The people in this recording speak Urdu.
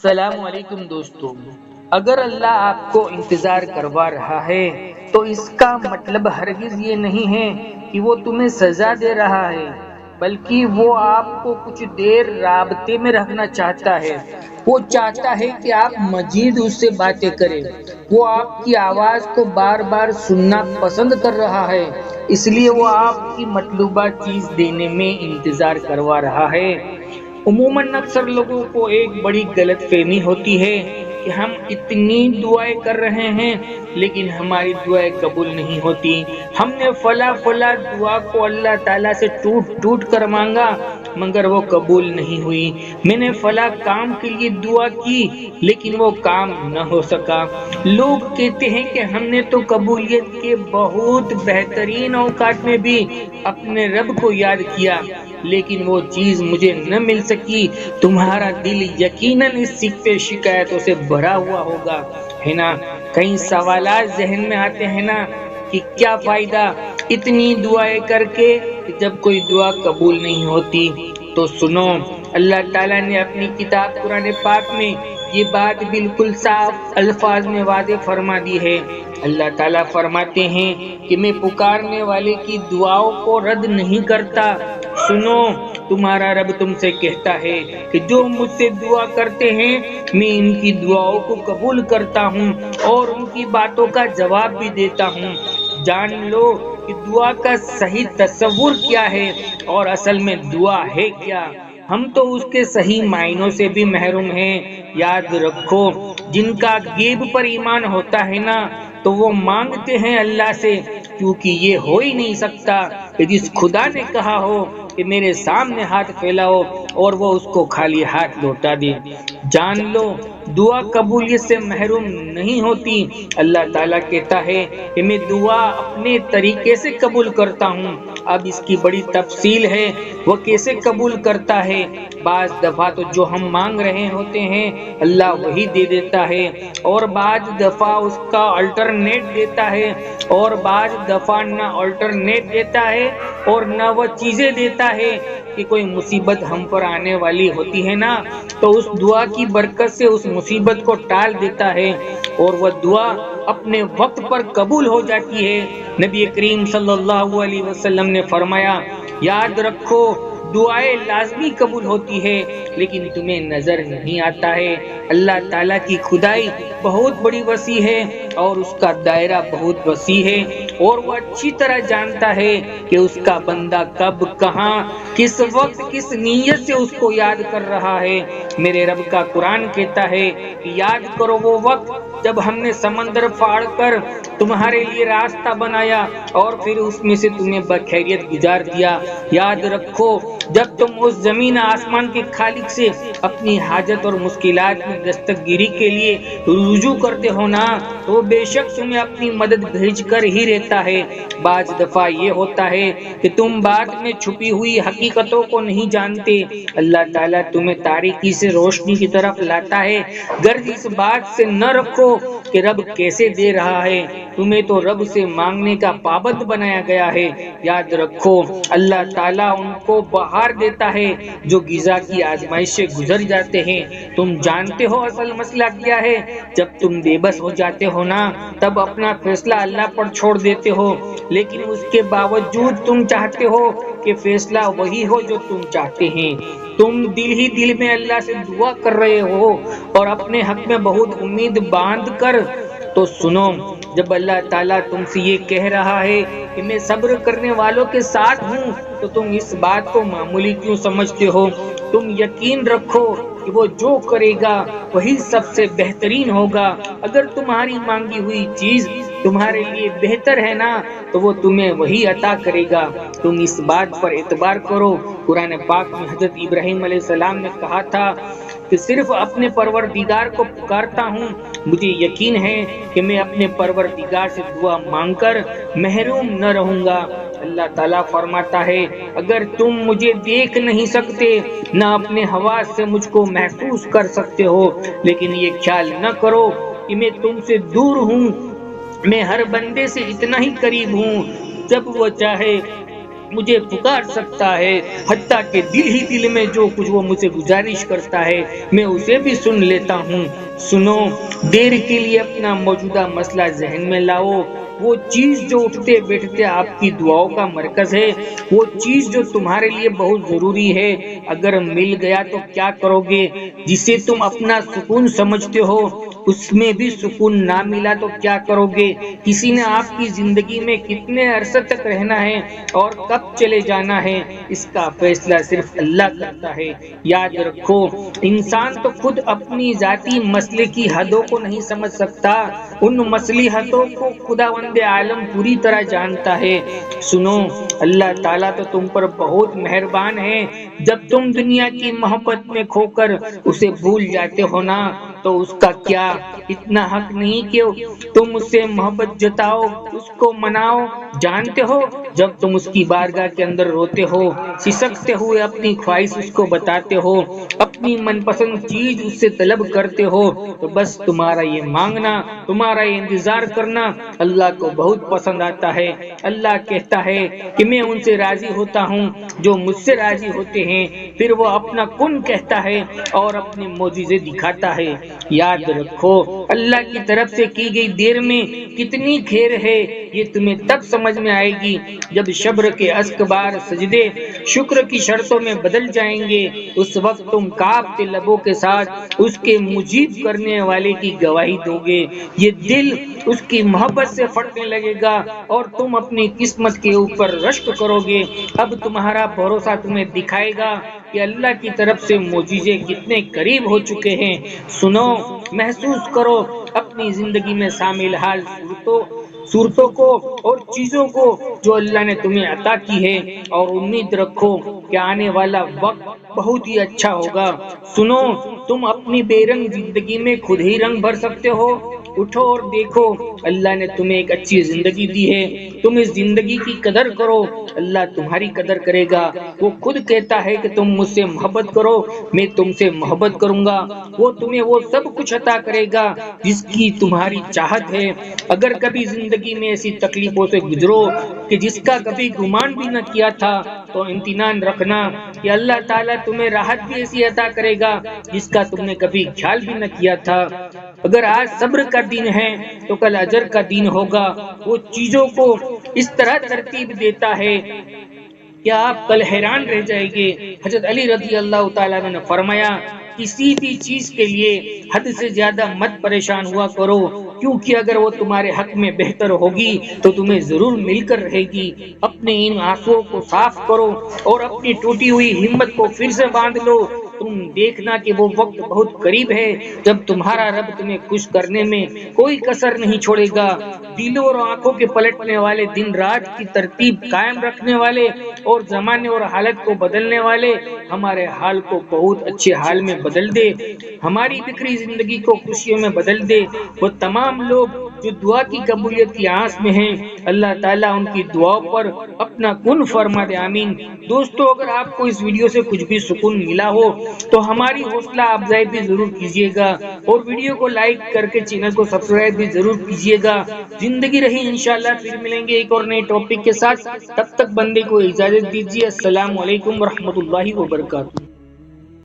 السلام علیکم دوستو، اگر اللہ آپ کو انتظار کروا رہا ہے تو اس کا مطلب ہرگز یہ نہیں ہے کہ وہ تمہیں سزا دے رہا ہے، بلکہ وہ آپ کو کچھ دیر رابطے میں رکھنا چاہتا ہے۔ وہ چاہتا ہے کہ آپ مزید اس سے باتیں کریں۔ وہ آپ کی آواز کو بار بار سننا پسند کر رہا ہے، اس لیے وہ آپ کی مطلوبہ چیز دینے میں انتظار کروا رہا ہے۔ عموماً اکثر لوگوں کو ایک بڑی غلط فہمی ہوتی ہے کہ ہم اتنی دعائیں کر رہے ہیں لیکن ہماری دعائیں قبول نہیں ہوتی۔ ہم نے فلاں دعا کو اللہ تعالیٰ سے ٹوٹ کر مانگا مگر وہ قبول نہیں ہوئی۔ میں نے فلاں کام کے لیے دعا کی لیکن وہ کام نہ ہو سکا۔ لوگ کہتے ہیں کہ ہم نے تو قبولیت کے بہت بہترین اوقات میں بھی اپنے رب کو یاد کیا لیکن وہ چیز مجھے نہ مل سکی۔ تمہارا دل یقیناً اس سکے شکایتوں سے بھرا ہوا ہوگا، ہے نا؟ کئی سوالات ذہن میں آتے ہیں نا کہ کیا فائدہ اتنی دعائیں کر کے جب کوئی دعا قبول نہیں ہوتی؟ تو سنو، اللہ تعالیٰ نے اپنی کتاب قرآن پاک میں یہ بات بالکل صاف الفاظ میں واضح فرما دی ہے۔ اللہ تعالیٰ فرماتے ہیں کہ میں پکارنے والے کی دعاؤں کو رد نہیں کرتا۔ سنو، تمہارا رب تم سے کہتا ہے کہ جو مجھ سے دعا کرتے ہیں میں ان کی دعاؤں کو قبول کرتا ہوں اور ان کی باتوں کا جواب بھی دیتا ہوں۔ جان لو کہ دعا کا صحیح تصور کیا ہے اور اصل میں دعا ہے کیا۔ ہم تو اس کے صحیح معنوں سے بھی محروم ہیں۔ یاد رکھو، جن کا غیب پر ایمان ہوتا ہے نا تو وہ مانگتے ہیں اللہ سے، کیونکہ یہ ہو ہی نہیں سکتا کہ جس خدا نے کہا ہو کہ میرے سامنے ہاتھ پھیلاؤ اور وہ اس کو خالی ہاتھ لوٹا دے۔ جان لو، دعا قبولیت سے محروم نہیں ہوتی۔ اللہ تعالیٰ کہتا ہے کہ میں دعا اپنے طریقے سے قبول کرتا ہوں۔ اب اس کی بڑی تفصیل ہے، وہ کیسے قبول کرتا ہے۔ بعض دفعہ تو جو ہم مانگ رہے ہوتے ہیں اللہ وہی دے دیتا ہے، اور بعض دفعہ اس کا الٹرنیٹ دیتا ہے، اور بعض دفعہ نہ الٹرنیٹ دیتا ہے اور نہ وہ چیزیں دیتا ہے کہ کوئی مصیبت ہم پر آنے والی ہوتی ہے نا تو اس دعا کی برکت سے اس مصیبت کو ٹال دیتا ہے اور وہ دعا اپنے وقت پر قبول ہو جاتی ہے۔ نبی کریم صلی اللہ علیہ وسلم نے فرمایا، یاد رکھو دعائیں لازمی قبول ہوتی ہے لیکن تمہیں نظر نہیں آتا ہے۔ اللہ تعالیٰ کی خدائی بہت بڑی وسیع ہے اور اس کا دائرہ بہت وسیع ہے، اور وہ اچھی طرح جانتا ہے کہ اس کا بندہ کب، کہاں، کس وقت، کس نیت سے اس کو یاد کر رہا ہے۔ میرے رب کا قرآن کہتا ہے کہ یاد کرو وہ وقت جب ہم نے سمندر پھاڑ کر تمہارے لیے راستہ بنایا اور پھر اس میں سے تمہیں بخیریت گزار دیا۔ یاد رکھو جب تم اس زمین آسمان کے خالق سے اپنی حاجت اور مشکلات میں دستگیری کے لیے رجوع کرتے ہو نا تو وہ بے شک تمہیں اپنی مدد بھیج کر ہی رہتا ہے۔ بعض دفعہ یہ ہوتا ہے کہ تم بعد میں چھپی ہوئی حقیقتوں کو نہیں جانتے۔ اللہ تعالیٰ تمہیں تاریکی سے روشنی کی طرف لاتا ہے۔ غرض اس بات سے نہ رکھو کہ رب کیسے دے رہا ہے، تمہیں تو رب سے مانگنے کا پابند بنایا گیا ہے۔ یاد رکھو اللہ تعالیٰ ان کو بہار دیتا ہے جو غذا کی آزمائش سے گزر جاتے ہیں۔ تم جانتے ہو اصل مسئلہ کیا ہے؟ جب تم بے بس ہو جاتے ہو نا تب اپنا فیصلہ اللہ پر چھوڑ دیتے ہو، لیکن اس کے باوجود تم چاہتے ہو کہ فیصلہ وہی ہو جو تم چاہتے ہیں۔ تم دل ہی دل میں اللہ سے دعا کر رہے ہو اور اپنے حق میں بہت امید باندھ کر۔ تو سنو، جب اللہ تعالیٰ تم سے یہ کہہ رہا ہے کہ میں صبر کرنے والوں کے ساتھ ہوں تو تم اس بات کو معمولی کیوں سمجھتے ہو؟ تم یقین رکھو کہ وہ جو کرے گا وہی سب سے بہترین ہوگا۔ اگر تمہاری مانگی ہوئی چیز تمہارے لیے بہتر ہے نا تو وہ تمہیں وہی عطا کرے گا۔ تم اس بات پر اعتبار کرو، قرآن پاک میں حضرت ابراہیم علیہ السلام نے کہا تھا کہ صرف اپنے پروردگار کو پکارتا ہوں، مجھے یقین ہے کہ میں اپنے پروردگار سے دعا مانگ کر محروم نہ رہوں گا۔ اللہ تعالیٰ فرماتا ہے، اگر تم مجھے دیکھ نہیں سکتے نہ اپنے حواس سے مجھ کو محسوس کر سکتے ہو، لیکن یہ خیال نہ کرو کہ میں تم سے دور ہوں۔ میں ہر بندے سے اتنا ہی قریب ہوں، جب وہ چاہے مجھے پکار سکتا ہے، حتیٰ کہ دل ہی دل میں جو کچھ وہ مجھے گزارش کرتا ہے میں اسے بھی سن لیتا ہوں۔ سنو، دیر کے لیے اپنا موجودہ مسئلہ ذہن میں لاؤ۔ وہ چیز جو اٹھتے بیٹھتے آپ کی دعاؤں کا مرکز ہے، وہ چیز جو تمہارے لیے بہت ضروری ہے، اگر مل گیا تو کیا کرو گے؟ جسے تم اپنا سکون سمجھتے ہو اس میں بھی سکون نہ ملا تو کیا کرو گے؟ کسی نے آپ کی زندگی میں کتنے عرصے تک رہنا ہے اور کب چلے جانا ہے، اس کا فیصلہ صرف اللہ کرتا ہے۔ یاد رکھو، انسان تو خود اپنی ذاتی مسئلے کی حدوں کو نہیں سمجھ سکتا، ان مسئلے حدوں کو خداوند عالم پوری طرح جانتا ہے۔ سنو، اللہ تعالیٰ تو تم پر بہت مہربان ہے۔ جب تم دنیا کی محبت میں کھو کر اسے بھول جاتے ہو نا، تو اس کا کیا اتنا حق نہیں کہ تم اس سے محبت جتاؤ، اس کو مناؤ؟ جانتے ہو، جب تم اس کی بارگاہ کے اندر روتے ہو، سسکتے ہوئے اپنی خواہش اس کو بتاتے ہو، اپنی من پسند چیز اس سے طلب کرتے ہو، تو بس تمہارا یہ مانگنا، تمہارا یہ انتظار کرنا اللہ کو بہت پسند آتا ہے۔ اللہ کہتا ہے کہ میں ان سے راضی ہوتا ہوں جو مجھ سے راضی ہوتے ہیں، پھر وہ اپنا کن کہتا ہے اور اپنے معجزے دکھاتا ہے۔ یاد رکھو، اللہ کی طرف سے کی گئی دیر میں کتنی خیر ہے، یہ تمہیں تب سمجھ میں آئے گی جب صبر کے اذکار سجدے شکر کی شرطوں میں بدل جائیں گے۔ اس وقت تم کانپتے لبوں کے ساتھ اس کے مجیب کرنے والے کی گواہی دو گے، یہ دل اس کی محبت سے پھٹنے لگے گا اور تم اپنی قسمت کے اوپر رشک کرو گے۔ اب تمہارا بھروسہ تمہیں دکھائے گا کہ اللہ کی طرف سے معجزے کتنے قریب ہو چکے ہیں۔ سنو، محسوس کرو اپنی زندگی میں شامل حال صورتوں کو اور چیزوں کو جو اللہ نے تمہیں عطا کی ہے، اور امید رکھو کہ آنے والا وقت بہت ہی اچھا ہوگا۔ سنو، تم اپنی بے رنگ زندگی میں خود ہی رنگ بھر سکتے ہو۔ اٹھو اور دیکھو، اللہ نے تمہیں ایک اچھی زندگی دی ہے، تم اس زندگی کی قدر کرو، اللہ تمہاری قدر کرے گا۔ وہ خود کہتا ہے کہ تم مجھ سے محبت کرو، میں تم سے محبت کروں گا۔ وہ تمہیں وہ سب کچھ عطا کرے گا جس کی تمہاری چاہت ہے۔ اگر کبھی زندگی میں ایسی تکلیفوں سے گزرو کہ جس کا کبھی گمان بھی نہ کیا تھا، تو اطمینان رکھنا کہ اللہ تعالیٰ تمہیں راحت بھی ایسی عطا کرے گا جس کا تم نے کبھی خیال بھی نہ کیا تھا۔ اگر آج صبر کا دن ہے تو کل اجر کا دن ہوگا۔ وہ چیزوں کو اس طرح ترتیب دیتا ہے کہ آپ کل حیران رہ جائیں گے۔ حضرت علی رضی اللہ تعالیٰ نے فرمایا، کسی بھی چیز کے لیے حد سے زیادہ مت پریشان ہوا کرو، کیونکہ اگر وہ تمہارے حق میں بہتر ہوگی تو تمہیں ضرور مل کر رہے گی۔ اپنے ان آنسوؤں کو صاف کرو اور اپنی ٹوٹی ہوئی ہمت کو پھر سے باندھ لو۔ تم دیکھنا کہ وہ وقت بہت قریب ہے جب تمہارا رب تمہیں خوش کرنے میں کوئی کسر نہیں چھوڑے گا۔ دلوں اور آنکھوں کے پلٹنے والے، دن رات کی ترتیب قائم رکھنے والے اور زمانے اور حالت کو بدلنے والے ہمارے حال کو بہت اچھے حال میں بدل دے، ہماری بکھری زندگی کو خوشیوں میں بدل دے۔ وہ تمام لوگ جو دعا کی قبولیت کی آس میں ہیں، اللہ تعالیٰ ان کی دعاؤں پر اپنا کن فرما دے، آمین۔ دوستو، اگر آپ کو اس ویڈیو سے کچھ بھی سکون ملا ہو تو ہماری حوصلہ افزائی بھی ضرور کیجیے گا، اور ویڈیو کو لائک کر کے چینل کو سبسکرائب بھی ضرور کیجیے گا۔ زندگی رہی انشاءاللہ پھر ملیں گے ایک اور نئے ٹاپک کے ساتھ، تب تک بندے کو اجازت دیجیے۔ السلام علیکم ورحمۃ اللہ وبرکاتہ۔